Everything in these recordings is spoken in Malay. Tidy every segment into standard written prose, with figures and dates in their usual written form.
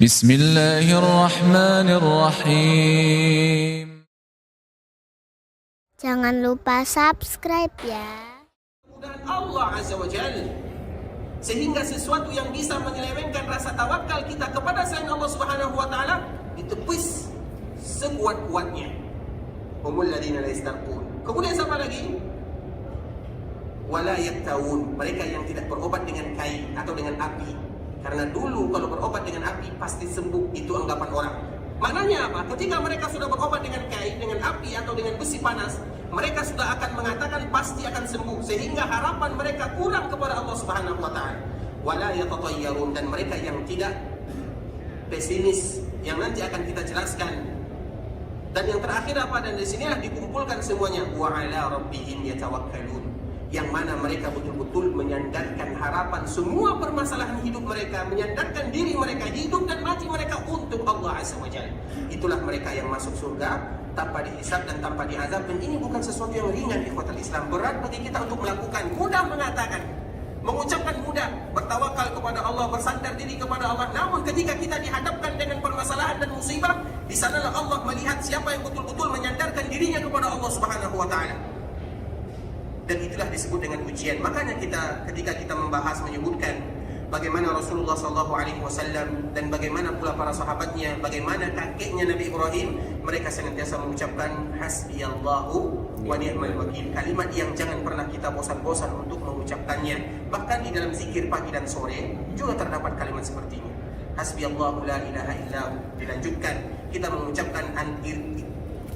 Bismillahirrahmanirrahim. Jangan lupa subscribe ya. Dan Allah Azza wa Jalla, sehingga sesuatu yang bisa menyelewengkan rasa tawakal kita kepada selain Allah Subhanahu wa taala ditepis sekuat-kuatnya. Humul ladzina la yastarqun. Kemudian siapa lagi? Wala yaktawun, mereka yang tidak berobat dengan kain atau dengan api. Karena dulu kalau berobat dengan api pasti sembuh, itu anggapan orang. Maknanya apa? Ketika mereka sudah berobat dengan kain, dengan api atau dengan besi panas, mereka sudah akan mengatakan pasti akan sembuh, sehingga harapan mereka kurang kepada Allah Subhanahu wa taala. Wala yatatayyarun, dan mereka yang tidak pesimis, yang nanti akan kita jelaskan. Dan yang terakhir apa? Dan di sinilah dikumpulkan semuanya, wa ala rabbihim yatawakkalun, yang mana mereka betul-betul menyandarkan harapan semua permasalahan hidup mereka, menyandarkan diri mereka, hidup dan mati mereka untuk Allah Azza wa Jalla. Itulah mereka yang masuk surga tanpa dihisab dan tanpa diazab. Dan ini bukan sesuatu yang ringan, ikhwatal Islam. Berat bagi kita untuk melakukan. Mudah mengatakan, mengucapkan mudah, bertawakal kepada Allah, bersandar diri kepada Allah. Namun ketika kita dihadapkan dengan permasalahan dan musibah, di sanalah Allah melihat siapa yang betul-betul menyandarkan dirinya kepada Allah Subhanahu wa taala. Dan itulah disebut dengan ujian. Makanya ketika kita membahas, menyebutkan bagaimana Rasulullah SAW dan bagaimana pula para sahabatnya, bagaimana kakeknya Nabi Ibrahim, mereka senantiasa mengucapkan hasbiyallahu wa ni'mal wakil, kalimat yang jangan pernah kita bosan-bosan untuk mengucapkannya. Bahkan di dalam zikir pagi dan sore juga terdapat kalimat seperti ini, hasbiyallahu la ilaha illahu. Dilanjutkan kita mengucapkan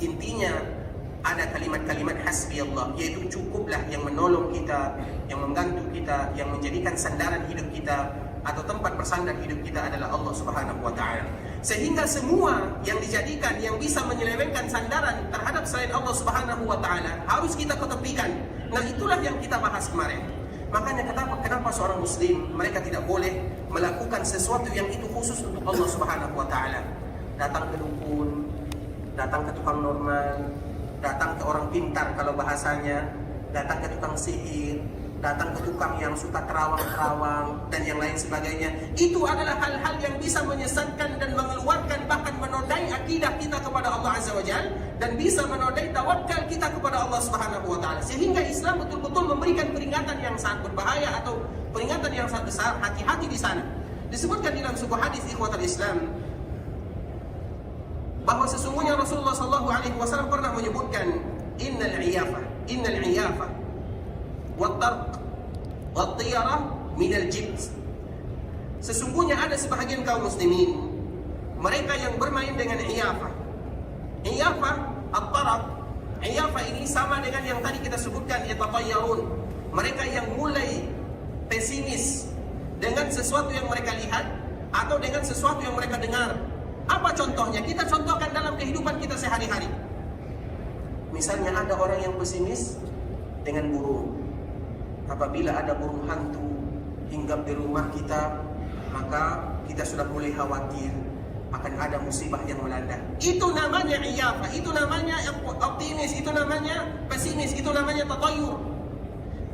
intinya ada kalimat-kalimat hasbi Allah, yaitu cukuplah, yang menolong kita, yang membantu kita, yang menjadikan sandaran hidup kita atau tempat bersandar hidup kita adalah Allah Subhanahu wa taala. Sehingga semua yang dijadikan yang bisa menyelewengkan sandaran terhadap selain Allah Subhanahu wa taala harus kita ketepikan. Nah, itulah yang kita bahas kemarin. Makanya kenapa seorang muslim mereka tidak boleh melakukan sesuatu yang itu khusus untuk Allah Subhanahu wa taala. Datang ke dukun, datang ke tukang normal, datang ke orang pintar kalau bahasanya, datang ke tukang sihir, datang ke tukang yang suka terawang-terawang dan yang lain sebagainya. Itu adalah hal-hal yang bisa menyesatkan dan mengeluarkan, bahkan menodai akidah kita kepada Allah Azza wa Jalla, dan bisa menodai tawakal kita kepada Allah Subhanahu wa taala. Sehingga Islam betul-betul memberikan peringatan yang sangat berbahaya atau peringatan yang sangat besar. Hati-hati di sana. Disebutkan dalam sebuah hadis, ikhwatal Islam, bahwa sesungguhnya Rasulullah SAW pernah menyebutkan innal iyafa wat-tarq wat-tiyarah minal jibt. Sesungguhnya ada sebahagian kaum muslimin mereka yang bermain dengan iyafa. Iyafa at-tarq, iyafa ini sama dengan yang tadi kita sebutkan yatatayyarun. Mereka yang mulai pesimis dengan sesuatu yang mereka lihat atau dengan sesuatu yang mereka dengar. Apa contohnya? Kita contohkan dalam kehidupan kita sehari-hari. Misalnya ada orang yang pesimis dengan burung. Apabila ada burung hantu hinggap di rumah kita, maka kita sudah mulai khawatir akan ada musibah yang melanda. Itu namanya iyafa, itu namanya optimis, itu namanya pesimis, itu namanya tatayur.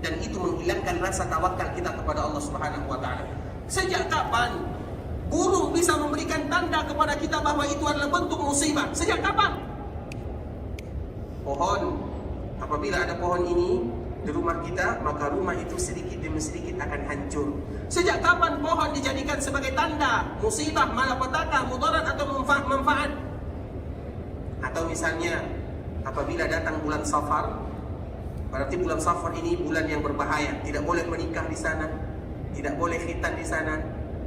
Dan itu menghilangkan rasa tawakal kita kepada Allah Subhanahu wa taala. Sejak kapan burung bisa memberikan tanda kepada kita bahwa itu adalah bentuk musibah? Sejak kapan? Pohon. Apabila ada pohon ini di rumah kita, maka rumah itu sedikit demi sedikit akan hancur. Sejak kapan pohon dijadikan sebagai tanda musibah, malapetaka, mudarat atau manfaat? Atau misalnya apabila datang bulan Safar, berarti bulan Safar ini bulan yang berbahaya. Tidak boleh menikah di sana, tidak boleh khitan di sana,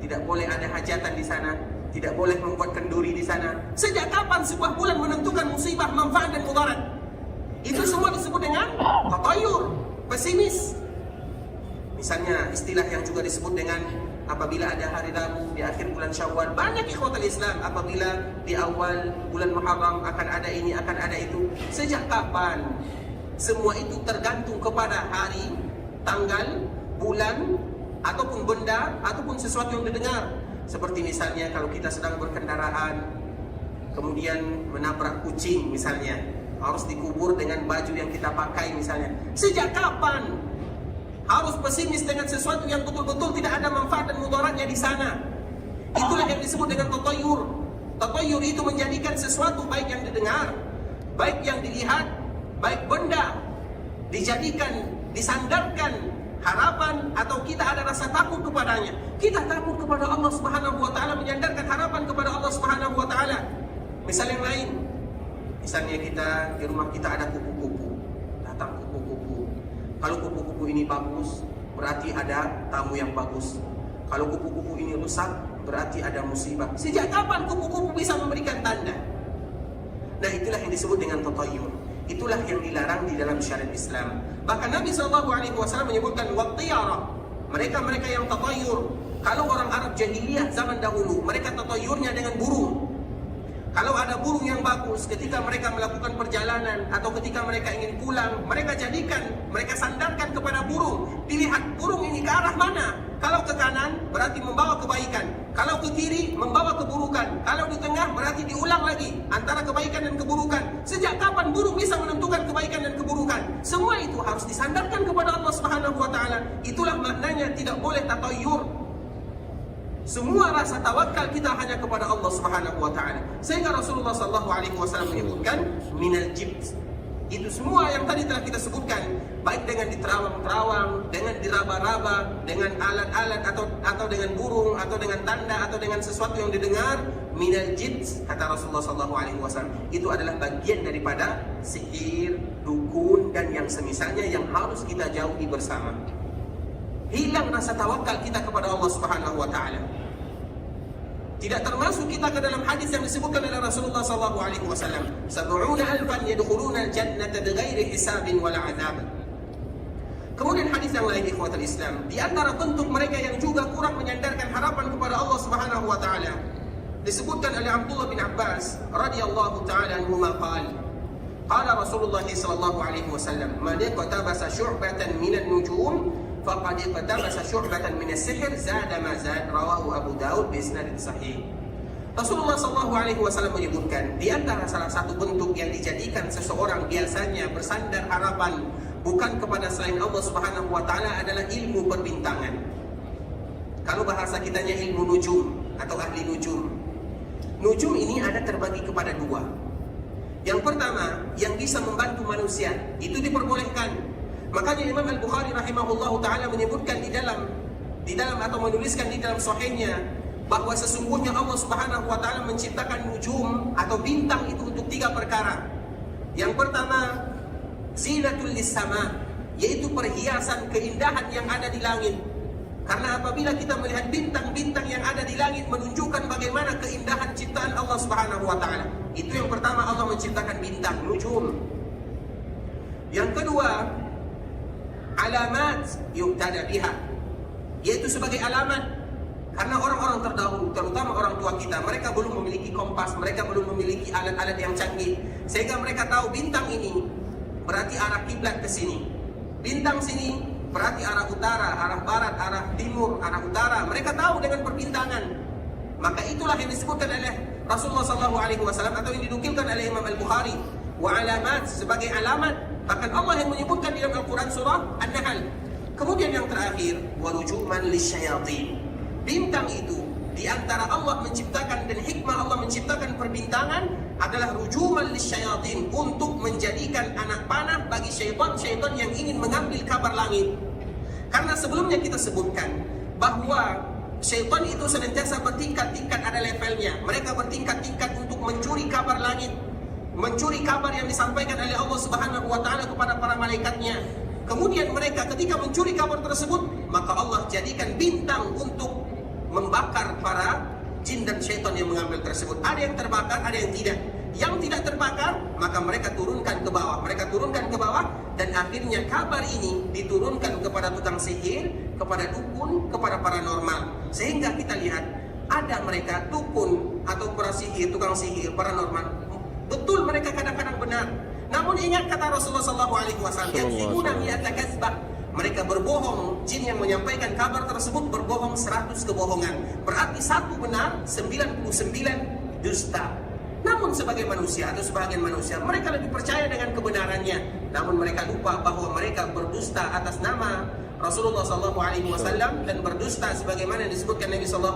tidak boleh ada hajatan di sana, tidak boleh membuat kenduri di sana. Sejak kapan sebuah bulan menentukan musibah, manfaat dan mudarat? Itu semua disebut dengan tatayur, pesimis. Misalnya istilah yang juga disebut dengan apabila ada hari Rabu di akhir bulan Syawal. Banyak ikhwatal Islam apabila di awal bulan Muharram akan ada ini, akan ada itu. Sejak kapan? Semua itu tergantung kepada hari, tanggal, bulan, ataupun benda, ataupun sesuatu yang didengar. Seperti misalnya kalau kita sedang berkendaraan, kemudian menabrak kucing misalnya, harus dikubur dengan baju yang kita pakai misalnya. Sejak kapan harus pesimis dengan sesuatu yang betul-betul tidak ada manfaat dan mudaratnya di sana? Itulah yang disebut dengan tatayur. Tatayur itu menjadikan sesuatu baik yang didengar, baik yang dilihat, baik benda dijadikan, disandarkan harapan atau kita ada rasa takut kepadanya. Kita takut kepada Allah Subhanahu wa taala, menyandarkan harapan kepada Allah Subhanahu wa taala. Misal yang lain. Misalnya kita di rumah kita ada kupu-kupu. Datang kupu-kupu. Kalau kupu-kupu ini bagus, berarti ada tamu yang bagus. Kalau kupu-kupu ini rusak, berarti ada musibah. Sejak kapan kupu-kupu bisa memberikan tanda? Nah, itulah yang disebut dengan tatayur. Itulah yang dilarang di dalam syariat Islam. Bahkan Nabi SAW menyebutkan wattiyara. Mereka-mereka yang tatayur. Kalau orang Arab jahiliyah zaman dahulu, mereka tatayurnya dengan burung. Kalau ada burung yang bagus, ketika mereka melakukan perjalanan atau ketika mereka ingin pulang, mereka jadikan, mereka sandarkan kepada burung. Dilihat burung ini ke arah mana. Kalau ke kanan berarti membawa kebaikan. Kalau ke kiri membawa keburukan. Kalau di tengah berarti diulang lagi antara kebaikan dan keburukan. Sejak kapan burung bisa menentukan kebaikan dan keburukan? Semua itu harus disandarkan kepada Allah Subhanahu wa taala. Itulah maknanya tidak boleh tatayur. Semua rasa tawakal kita hanya kepada Allah Subhanahu wa taala. Sehingga Rasulullah sallallahu alaihi wasallam menyebutkan minal jibt. Itu semua yang tadi telah kita sebutkan, baik dengan diterawang-terawang, dengan diraba-raba, dengan alat-alat atau dengan burung atau dengan tanda atau dengan sesuatu yang didengar, minal jibt kata Rasulullah sallallahu alaihi wasallam. Itu adalah bagian daripada sihir, dukun dan yang semisalnya yang harus kita jauhi bersama. Hilang rasa tawakal kita kepada Allah Subhanahu wa taala. Tidak termasuk kita ke dalam hadis yang disebutkan oleh Rasulullah sallallahu alaihi wasallam, 70,000 yadkhuluna al-jannata bighairi hisabin wala 'adzab. Kemudian hadis yang lain ikhwatul Islam, di antara bentuk mereka yang juga kurang menyandarkan harapan kepada Allah Subhanahu wa taala, disebutkan oleh Abdullah bin Abbas radhiyallahu taala anhuma qala Rasulullah sallallahu alaihi wasallam, man qatabasa syu'batan minan nujum faqad qatabasa syu'batan min as-sihr zada ma zad, rawahu Abu Daud bi isnad sahih. Rasulullah sallallahu alaihi wasallam menyebutkan di antara salah satu bentuk yang dijadikan seseorang biasanya bersandar harapan bukan kepada selain Allah Subhanahu wa taala adalah ilmu perbintangan. Kalau bahasa kitanya ilmu nujum atau ahli nujum. Nujum ini ada terbagi kepada dua. Yang pertama, yang bisa membantu manusia, itu diperbolehkan. Makanya Imam Al-Bukhari rahimahullahu taala menyebutkan di dalam atau menuliskan di dalam sahihnya bahwa sesungguhnya Allah Subhanahu wa taala menciptakan nujum atau bintang itu untuk tiga perkara. Yang pertama, zinatul lis-sama, yaitu perhiasan keindahan yang ada di langit. Karena apabila kita melihat bintang-bintang yang ada di langit menunjukkan bagaimana keindahan ciptaan Allah Subhanahu wa taala. Itu yang pertama, Allah menciptakan bintang, nujum. Yang kedua, alamat yuqtada biha, yaitu sebagai alamat. Karena orang-orang terdahulu, terutama orang tua kita, mereka belum memiliki kompas, mereka belum memiliki alat-alat yang canggih, sehingga mereka tahu bintang ini berarti arah kiblat ke sini, bintang sini berarti arah utara, arah barat, arah timur, arah utara. Mereka tahu dengan perbintangan. Maka itulah yang disebutkan oleh Rasulullah SAW atau yang dinukilkan oleh Imam Al-Bukhari, wa alamat, sebagai alamat. Bahkan Allah yang menyebutkan di dalam Al-Quran surah An-Nahl. Kemudian yang terakhir, warujuman lisyayatin. Bintang itu di antara Allah menciptakan dan hikmah Allah menciptakan perbintangan adalah rujuman lisyayatin, untuk menjadikan anak panah bagi syaitan-syaitan yang ingin mengambil kabar langit. Karena sebelumnya kita sebutkan bahwa syaitan itu senantiasa bertingkat-tingkat, ada levelnya. Mereka bertingkat-tingkat untuk mencuri kabar langit, mencuri kabar yang disampaikan oleh Allah Subhanahu wa taala kepada para malaikatnya. Kemudian mereka ketika mencuri kabar tersebut, maka Allah jadikan bintang untuk membakar para jin dan syaitan yang mengambil tersebut. Ada yang terbakar, ada yang tidak. Yang tidak terbakar, maka mereka turunkan ke bawah. Mereka turunkan ke bawah, dan akhirnya kabar ini diturunkan kepada tukang sihir, kepada dukun, kepada paranormal. Sehingga kita lihat ada mereka dukun atau para sihir, tukang sihir, paranormal. Betul mereka kadang-kadang benar. Namun ingat kata Rasulullah SAW, yakzibuna mi'ata kadzbah. Mereka berbohong, jin yang menyampaikan kabar tersebut berbohong 100 kebohongan. Berarti satu benar, 99 dusta. Namun sebagai manusia atau sebagian manusia, mereka lebih percaya dengan kebenarannya. Namun mereka lupa bahwa mereka berdusta atas nama Rasulullah SAW dan berdusta sebagaimana disebutkan Nabi SAW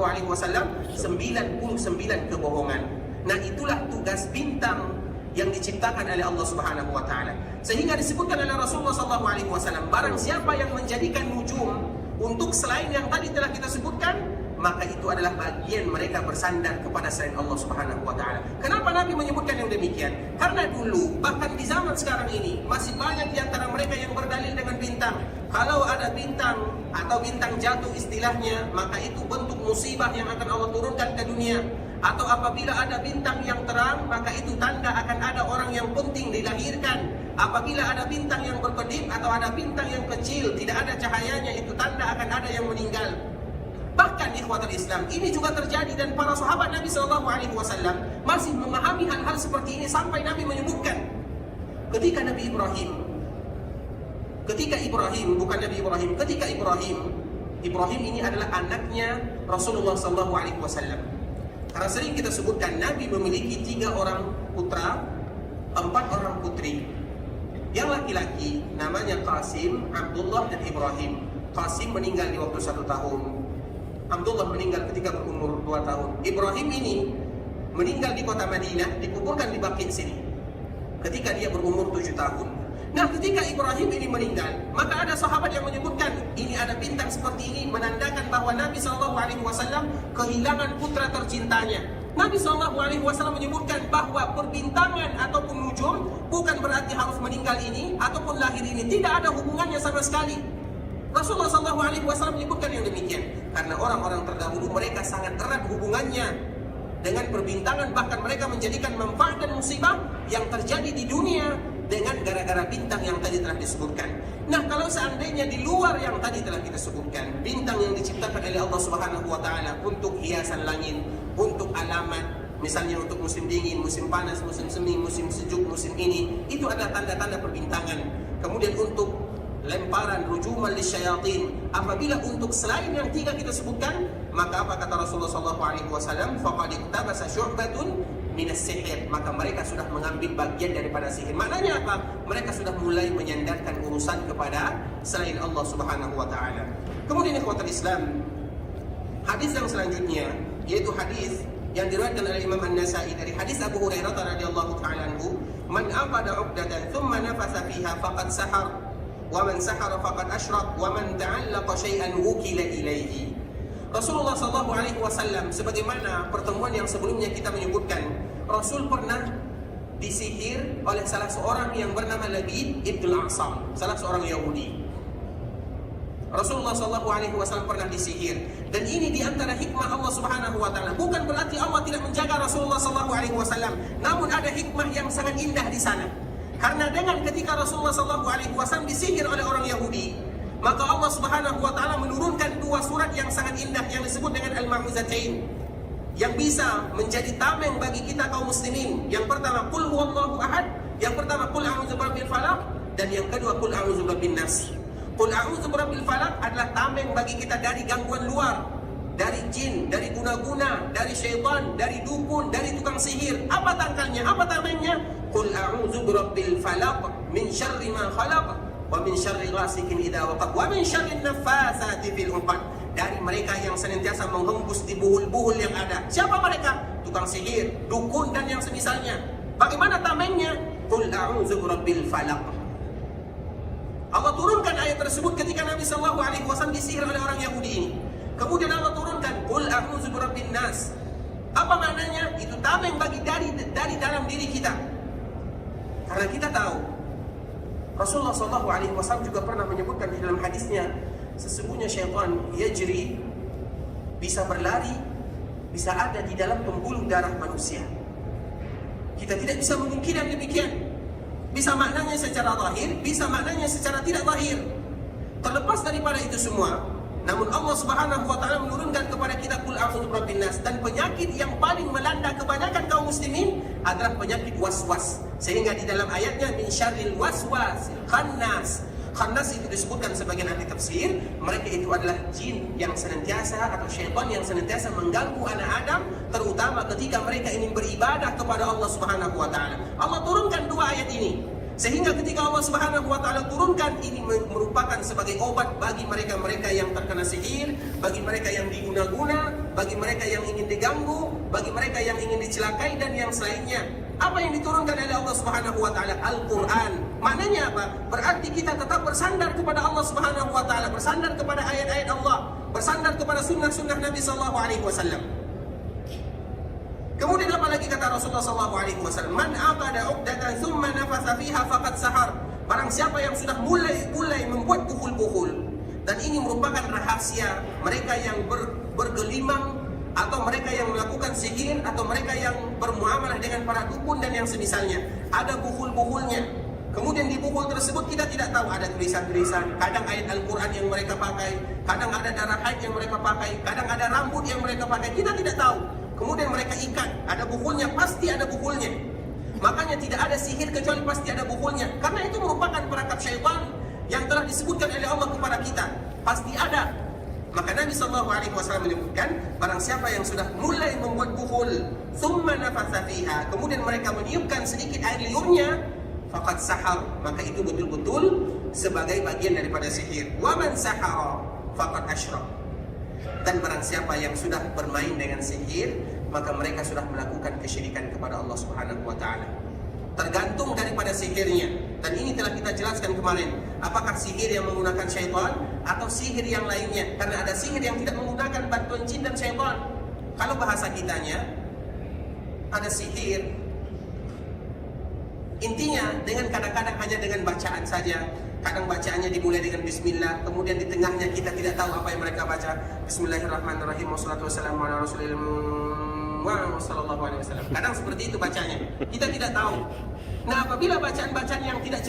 99 kebohongan. Nah, itulah tugas bintang yang diciptakan oleh Allah Subhanahu wa taala. Sehingga disebutkan oleh Rasulullah SAW, barang siapa yang menjadikan nujum untuk selain yang tadi telah kita sebutkan, maka itu adalah bagian mereka bersandar kepada selain Allah Subhanahu wa taala. Kenapa Nabi menyebutkan yang demikian? Karena dulu, bahkan di zaman sekarang ini, masih banyak di antara mereka yang berdalil dengan bintang. Kalau ada bintang atau bintang jatuh istilahnya, maka itu bentuk musibah yang akan Allah turunkan ke dunia. Atau apabila ada bintang yang terang, maka itu tanda akan ada orang yang penting dilahirkan. Apabila ada bintang yang berkedip atau ada bintang yang kecil, tidak ada cahayanya, itu tanda akan ada yang meninggal. Bahkan ikhwatul Islam, ini juga terjadi dan para sahabat Nabi SAW masih memahami hal-hal seperti ini sampai Nabi menyebutkan ketika Ibrahim ini adalah anaknya Rasulullah SAW. Karena sering kita sebutkan Nabi memiliki 3 orang putra, 4 orang putri. Yang laki-laki namanya Qasim, Abdullah dan Ibrahim. Qasim meninggal di waktu 1 tahun. Abdullah meninggal ketika berumur 2 tahun. Ibrahim ini meninggal di kota Madinah, dikuburkan di Baqi' sini ketika dia berumur 7 tahun. Nah, ketika Ibrahim ini meninggal, maka ada sahabat yang menyebutkan ini ada bintang seperti ini menandakan bahwa Nabi SAW kehilangan putra tercintanya. Nabi SAW menyebutkan bahwa perbintangan ataupun nujum bukan berarti harus meninggal ini ataupun lahir ini, tidak ada hubungannya sama sekali. Rasulullah SAW menyebutkan yang demikian karena orang-orang terdahulu mereka sangat erat hubungannya dengan perbintangan, bahkan mereka menjadikan manfaat dan musibah yang terjadi di dunia dengan gara-gara bintang yang tadi telah disebutkan. Nah, kalau seandainya di luar yang tadi telah kita sebutkan, bintang yang diciptakan oleh Allah Subhanahu wa taala untuk hiasan langit, untuk alamat, misalnya untuk musim dingin, musim panas, musim semi, musim sejuk, musim ini, itu adalah tanda-tanda perbintangan. Kemudian untuk lemparan rujuman lisyayatin, apabila untuk selain yang 3 kita sebutkan, maka apa kata Rasulullah SAW? Faqad iktabasa syu'batun minas sihir, maka mereka sudah mengambil bagian daripada sihir. Maknanya apa? Mereka sudah mulai menyandarkan urusan kepada selain Allah Subhanahu wa taala. Kemudian ikhwatul Islam, hadis yang selanjutnya yaitu hadis yang diriwayatkan oleh Imam An-Nasa'i dari hadis Abu Hurairah radhiyallahu taala anhu, "Man aqada 'uqdatan thumma nafasa fiha faqad sahar, wa man sahara faqad asyrak, wa man ta'allaqa syai'an wukila ilaihi." Rasulullah SAW sebagaimana pertemuan yang sebelumnya kita menyebutkan, Rasul pernah disihir oleh salah seorang yang bernama Labid ibn al-Asam, salah seorang Yahudi. Rasulullah SAW pernah disihir, dan ini diantara hikmah Allah Subhanahu wa taala. Bukan berarti Allah tidak menjaga Rasulullah SAW, namun ada hikmah yang sangat indah di sana. Karena dengan ketika Rasulullah SAW disihir oleh orang Yahudi, maka Allah Subhanahu wa taala menurunkan 2 surat yang sangat indah yang disebut dengan Al-Ma'uzatain, yang bisa menjadi tameng bagi kita kaum muslimin. Yang pertama Qul huwallahu ahad, yang pertama Qul a'udzu birabbil falaq, dan yang kedua Qul a'udzu birabbin nas. Qul a'udzu birabbil falaq adalah tameng bagi kita dari gangguan luar, dari jin, dari guna-guna, dari syaitan, dari dukun, dari tukang sihir. Apa tangkalnya? Apa tamengnya? Qul a'udzu birabbil falaq min syarri ma khalaq wa min syarri ghasikin idza waqab wa min syarri naffasati fil 'uqad. Dari mereka yang senantiasa menghembus di buhul-buhul yang ada. Siapa mereka? Tukang sihir, dukun dan yang semisalnya. Bagaimana tamengnya? Qul a'udzu birabbil falaq. Allah turunkan ayat tersebut ketika Nabi SAW disihir oleh orang Yahudi ini. Kemudian Allah turunkan Qul a'udzu birabbin nas. Apa maknanya? Itu tameng bagi dari dalam diri kita. Karena kita tahu Rasulullah SAW juga pernah menyebutkan di dalam hadisnya, sesungguhnya syaitan yajri, bisa berlari, bisa ada di dalam pembuluh darah manusia. Kita tidak bisa memungkiri yang demikian. Bisa maknanya secara zahir, bisa maknanya secara tidak zahir. Terlepas daripada itu semua, namun Allah Subhanahu wa taala menurunkan kepada kita Qul a'udzu birabbin nas, dan penyakit yang paling melanda kebanyakan kaum muslimin adalah penyakit waswas. Sehingga di dalam ayatnya min syarril waswasil khannas. Khannas itu disebutkan sebagian ahli tafsir, mereka itu adalah jin yang senantiasa atau syaitan yang senantiasa mengganggu anak Adam, terutama ketika mereka ingin beribadah kepada Allah Subhanahu wa taala. Allah turunkan 2 ayat ini. Sehingga ketika Allah Subhanahu wa taala turunkan, ini merupakan sebagai obat bagi mereka-mereka yang terkena sihir, bagi mereka yang diguna-guna, bagi mereka yang ingin diganggu, bagi mereka yang ingin dicelakai dan yang selainnya. Apa yang diturunkan oleh Allah Subhanahu wa taala? Al-Qur'an. Maknanya apa? Berarti kita tetap bersandar kepada Allah Subhanahu wa taala, bersandar kepada ayat-ayat Allah, bersandar kepada sunnah-sunnah Nabi sallallahu alaihi wasallam. Kemudian apa lagi kata Rasulullah SAW? Man aqada 'uqdatan thumma nafatha fiha faqad sahar. Barang siapa yang sudah mulai membuat buhul-buhul, dan ini merupakan rahasia mereka yang bergelimang, atau mereka yang melakukan sihir, atau mereka yang bermuamalah dengan para dukun dan yang semisalnya. Ada buhul-buhulnya. Kemudian di buhul tersebut kita tidak tahu ada tulisan-tulisan. Kadang ayat Al-Quran yang mereka pakai, kadang ada darah haid yang mereka pakai, kadang ada rambut yang mereka pakai. Kita tidak tahu. Kemudian mereka ikat, ada bukulnya, pasti ada bukulnya. Makanya tidak ada sihir kecuali pasti ada bukulnya. Karena itu merupakan perangkap syaitan yang telah disebutkan oleh Allah kepada kita. Pasti ada. Maka Nabi SAW menyebutkan, barang siapa yang sudah mulai membuat buhul, thumma nafatha fiha, kemudian mereka meniupkan sedikit air liurnya, faqad sahar, maka itu betul-betul sebagai bagian daripada sihir. Wa man sahara faqad asyrak. Dan barang siapa yang sudah bermain dengan sihir, maka mereka sudah melakukan kesyirikan kepada Allah Subhanahu wa taala. Tergantung daripada sihirnya. Dan ini telah kita jelaskan kemarin, apakah sihir yang menggunakan syaitan atau sihir yang lainnya. Karena ada sihir yang tidak menggunakan bantuan jin dan syaitan. Kalau bahasa kitanya, ada sihir intinya dengan kadang-kadang hanya dengan bacaan saja. Kadang bacaannya dimulai dengan bismillah, kemudian di tengahnya kita tidak tahu apa yang mereka baca. Bismillahirrahmanirrahim, wassalatu wassalamu ala rasulillah wa sallallahu alaihi wasallam. Kadang seperti itu bacanya. Kita tidak tahu. Nah, apabila bacaan-bacaan yang tidak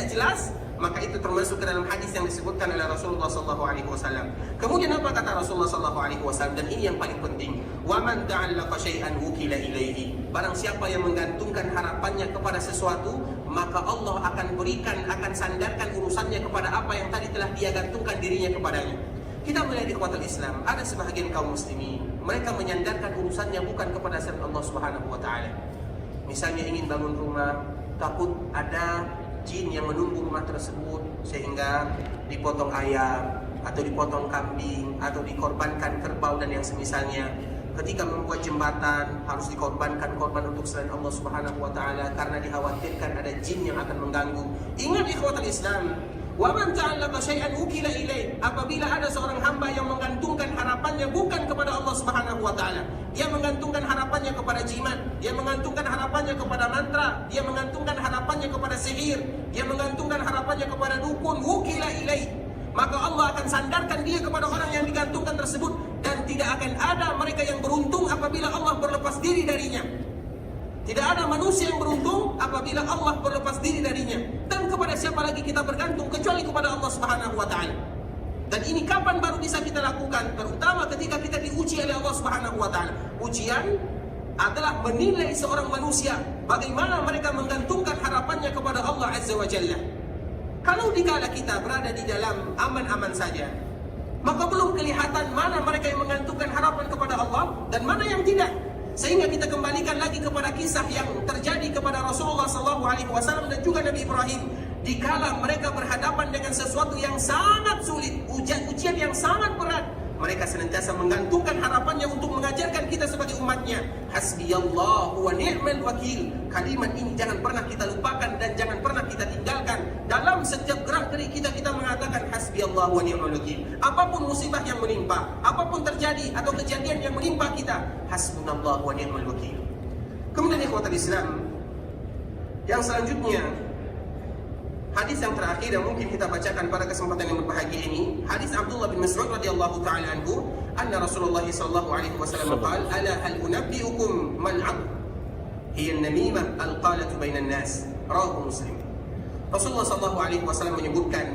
jelas, maka itu termasuk ke dalam hadis yang disebutkan oleh Rasulullah sallallahu alaihi wasallam. Kemudian apa kata Rasulullah sallallahu alaihi wasallam, dan ini yang paling penting, wa man ta'allaqa syai'an wukila ilaihi. Barang siapa yang menggantungkan harapannya kepada sesuatu, maka Allah akan sandarkan urusannya kepada apa yang tadi telah dia gantungkan dirinya kepadanya. Kita melihat di ikhwatul Islam, ada sebahagian kaum muslimin, mereka menyandarkan urusannya bukan kepada selain Allah Subhanahu wa taala. Misalnya ingin bangun rumah, takut ada jin yang menunggu rumah tersebut, sehingga dipotong ayam, atau dipotong kambing, atau dikorbankan kerbau dan yang semisalnya. Ketika membuat jembatan, harus dikorbankan korban untuk selain Allah Subhanahu wa taala karena dikhawatirkan ada jin yang akan mengganggu. Ingat ikhwatul Islam, wa man ta'allaqa syai'an wukila ilaih. Apabila ada seorang hamba yang menggantungkan harapannya bukan kepada Allah Subhanahu wa taala, dia menggantungkan harapannya kepada jimat, dia menggantungkan harapannya kepada mantra, dia menggantungkan harapannya kepada sihir, dia menggantungkan harapannya kepada dukun, wukila ilaih, maka Allah akan sandarkan dia kepada orang yang digantungkan tersebut, dan tidak akan ada mereka yang beruntung apabila Allah berlepas diri darinya. Tidak ada manusia yang beruntung apabila Allah berlepas diri darinya. Dan kepada siapa lagi kita bergantung kecuali kepada Allah Subhanahu wa taala. Dan ini kapan baru bisa kita lakukan? Terutama ketika kita diuji oleh Allah Subhanahu wa taala. Ujian adalah menilai seorang manusia bagaimana mereka menggantungkan harapannya kepada Allah Azza wa Jalla. Kalau dikala kita berada di dalam aman-aman saja, maka belum kelihatan mana mereka yang menggantungkan harapan kepada Allah dan mana yang tidak. Sehingga kita kembalikan lagi kepada kisah yang terjadi kepada Rasulullah SAW dan juga Nabi Ibrahim. Dikala mereka berhadapan dengan sesuatu yang sangat sulit, ujian yang sangat berat, mereka senantiasa menggantungkan harapannya untuk mengajarkan kita sebagai umatnya. Hasbiyallahu wa ni'mal wakil. Kalimat ini jangan pernah kita lupakan dan jangan pernah kita tinggalkan. Dalam setiap gerak geri kita mengatakan hasbiyallahu wa ni'mal wakil. Apapun musibah yang menimpa, apapun terjadi atau kejadian yang menimpa kita, hasbunallahu wa ni'mal wakil. Kemudian ikhwatul Islam, yang selanjutnya, hadis yang terakhir yang mungkin kita bacakan pada kesempatan yang berbahagia ini, hadis Abdullah bin Mas'ud radhiyallahu taala anhu, anna Rasulullah sallallahu alaihi wasallam qala, ala hal unabbiukum mal 'abd hiya an-namimah al-qalatu bainan nas, rawahu Muslim. Rasulullah sallallahu alaihi wasallam menyebutkan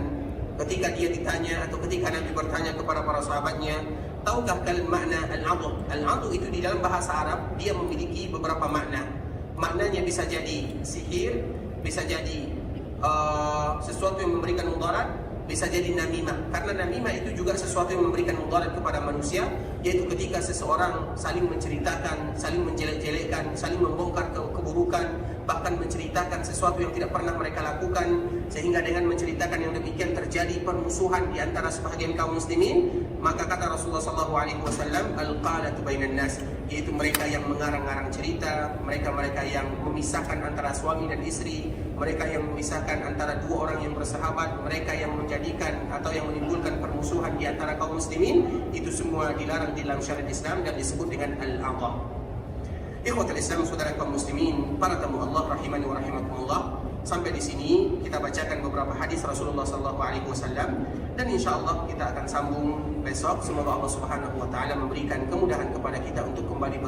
ketika dia ditanya atau ketika Nabi bertanya kepada para sahabatnya, tahukah kalian makna al-'adl? Al-'adl itu di dalam bahasa Arab dia memiliki beberapa makna. Maknanya bisa jadi sihir, bisa jadi sesuatu yang memberikan mudarat, bisa jadi namimah. Karena namimah itu juga sesuatu yang memberikan mudarat kepada manusia, yaitu ketika seseorang saling menceritakan, saling menjelek-jelekkan, saling membongkar keburukan, bahkan menceritakan sesuatu yang tidak pernah mereka lakukan, sehingga dengan menceritakan yang demikian terjadi permusuhan di antara sebahagian kaum muslimin. Maka kata Rasulullah SAW, al-qalatu bainan nas, yaitu mereka yang mengarang-arang cerita, mereka yang memisahkan antara suami dan istri, mereka yang memisahkan antara dua orang yang bersahabat, mereka yang menjadikan atau yang menimbulkan permusuhan di antara kaum muslimin. Itu semua dilarang di dalam syariat Islam dan disebut dengan al-adha. Ikhwatul Islam, saudara kaum muslimin, para tamu Allah rahimani wa rahimakumullah. Sampai di sini kita bacakan beberapa hadis Rasulullah SAW, dan insyaallah kita akan sambung besok. Semoga Allah Subhanahu wa taala memberikan kemudahan kepada kita untuk kembali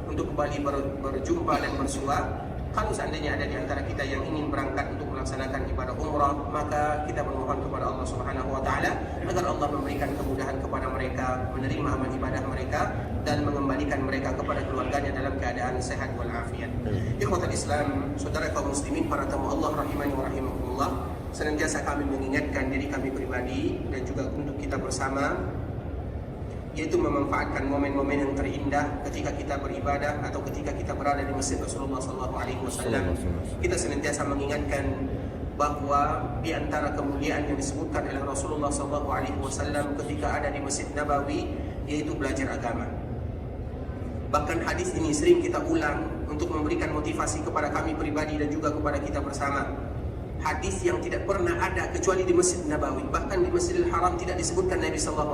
untuk kembali berjumpa dan bersua. Kalau seandainya ada di antara kita yang ingin berangkat untuk melaksanakan ibadah umrah, maka kita bermohon kepada Allah Subhanahu wa taala agar Allah memberikan kemudahan kepada mereka menerima amal ibadah mereka dan mengembalikan mereka kepada keluarganya dalam keadaan sehat walafiat. Ikhwatul Islam, saudara kaum muslimin, para tamu Allah rahimani wa rahimakumullah, senantiasa kami mengingatkan diri kami pribadi dan juga untuk kita bersama, yaitu memanfaatkan momen-momen yang terindah ketika kita beribadah atau ketika kita berada di masjid Rasulullah SAW. Kita senantiasa mengingatkan bahwa di antara kemuliaan yang disebutkan oleh Rasulullah SAW ketika ada di Masjid Nabawi, yaitu belajar agama. Bahkan hadis ini sering kita ulang untuk memberikan motivasi kepada kami pribadi dan juga kepada kita bersama. Hadis yang tidak pernah ada kecuali di Masjid Nabawi, bahkan di Masjidil Haram tidak disebutkan Nabi SAW.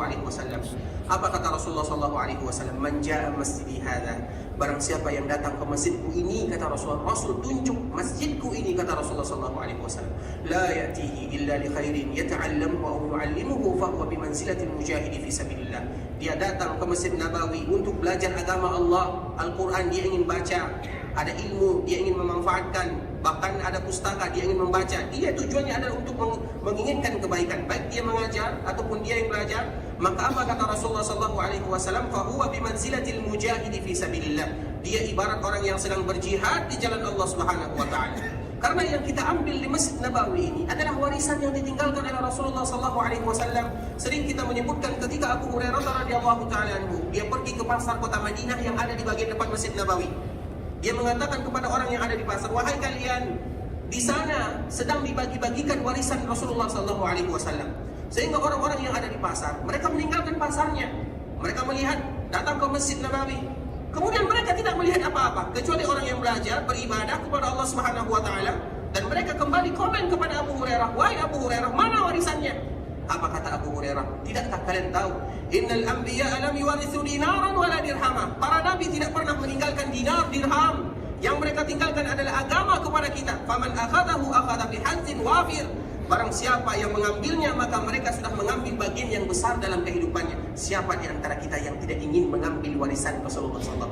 Apa kata Rasulullah SAW? Man ja'a masjidi hadza, barang siapa yang datang ke masjidku ini, kata Rasulullah, Rasul tunjuk masjidku ini, kata Rasulullah SAW, la ya'tihi illa li khairin yata'allamu aw yu'allimuhu fa huwa bimanzilatil mujahidi fi sabilillah. Dia datang ke Masjid Nabawi untuk belajar agama Allah, Al-Quran dia ingin baca, ada ilmu dia ingin memanfaatkan, bahkan ada pustaka dia ingin membaca. Dia tujuannya adalah untuk menginginkan kebaikan, baik dia mengajar ataupun dia yang belajar. Maka apa kata Rasulullah SAW? Fahuwa bimanzilatil mujahidi fi sabilillah. Dia ibarat orang yang sedang berjihad di jalan Allah Subhanahu wa taala. Karena yang kita ambil di Masjid Nabawi ini adalah warisan yang ditinggalkan oleh Rasulullah SAW. Sering kita menyebutkan ketika Abu Hurairah radhiyallahu taala anhu, dia pergi ke pasar kota Madinah yang ada di bagian depan Masjid Nabawi. Dia mengatakan kepada orang yang ada di pasar, wahai kalian, di sana sedang dibagi-bagikan warisan Rasulullah SAW. Sehingga orang-orang yang ada di pasar, mereka meninggalkan pasarnya. Mereka melihat, datang ke Masjid Nabawi. Kemudian mereka tidak melihat apa-apa, kecuali orang yang belajar, beribadah kepada Allah Subhanahu wa taala. Dan mereka kembali komen kepada Abu Hurairah, wahai Abu Hurairah, mana warisannya? Apa kata Abu Hurairah? Tidakkah kalian tahu? Innal anbiya'a lam yuwarithu dinaran wala dirhama. Para nabi tidak pernah meninggalkan dinar, dirham. Yang mereka tinggalkan adalah agama kepada kita. Faman akhadahu akhadha bihazzin wafir. Barang siapa yang mengambilnya, maka mereka sudah mengambil bagian yang besar dalam kehidupannya. Siapa di antara kita yang tidak ingin mengambil warisan Rasulullah SAW?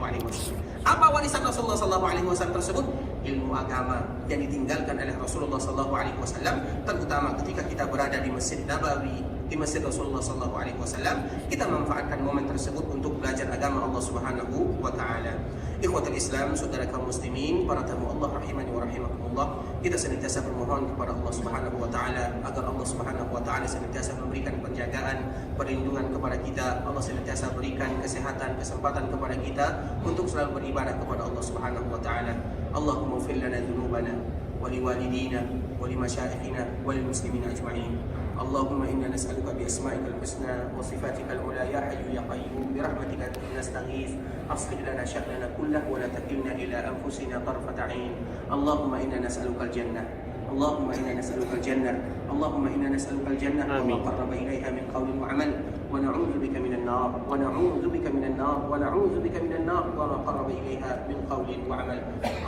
Apa warisan Rasulullah SAW tersebut? Ilmu agama yang ditinggalkan oleh Rasulullah SAW, terutama ketika kita berada di Masjid Nabawi, di Masjid Rasulullah SAW. Kita memanfaatkan momen tersebut untuk belajar agama Allah Subhanahu wa taala. Ikhwatul Islam, saudara kaum muslimin, para tamu Allah rahimani wa rahimakumullah, kita senantiasa bermohon kepada Allah Subhanahu wa taala agar Allah Subhanahu wa taala senantiasa memberikan penjagaan, perlindungan kepada kita. Allah senantiasa berikan kesehatan, kesempatan kepada kita untuk selalu beribadah kepada Allah Subhanahu wa taala. Allahumma ighfir lana dzunubana wa liwalidina wa limasyayikhina wa lil muslimina ajma'in. اللهم إنا نسألك بأسمائك الحسنى وصفاتك العلى يا حي يا قيوم برحمتك نستغيث أصلح لنا شأننا كله ولا تكلنا إلى أنفسنا طرفة عين. اللهم إنا نسألك الجنة، اللهم إنا نسألك الجنة، اللهم إنا نسألك الجنة وما قرب إليها من قول وعمل، ونعوذ بك من النار، ونعوذ بك من النار، ونعوذ بك من النار وما قرب إليها من قول وعمل.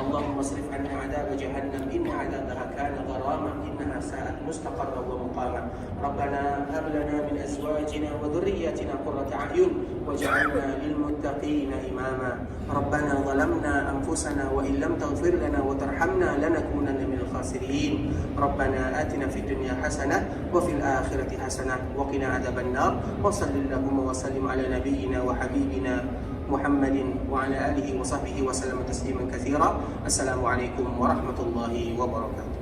اللهم اصرف عنا عذاب جهنم إن عذابها كان غراما إنها ساءت مستقرا ومقاما. ربنا هب لنا من أزواجنا وذرياتنا قرة أعين واجعلنا للمتقين إماما. ربنا ظلمنا أنفسنا وإن لم تغفر لنا وترحمنا لنكونن من الخاسرين. ربنا آتنا في الدنيا حسنة وفي الآخرة حسنة وقنا عذاب النار. وصل اللهم وسلم على نبينا وحبيبنا محمد وعلى آله وصحبه وسلم تسليما كثيرا. السلام عليكم ورحمة الله وبركاته.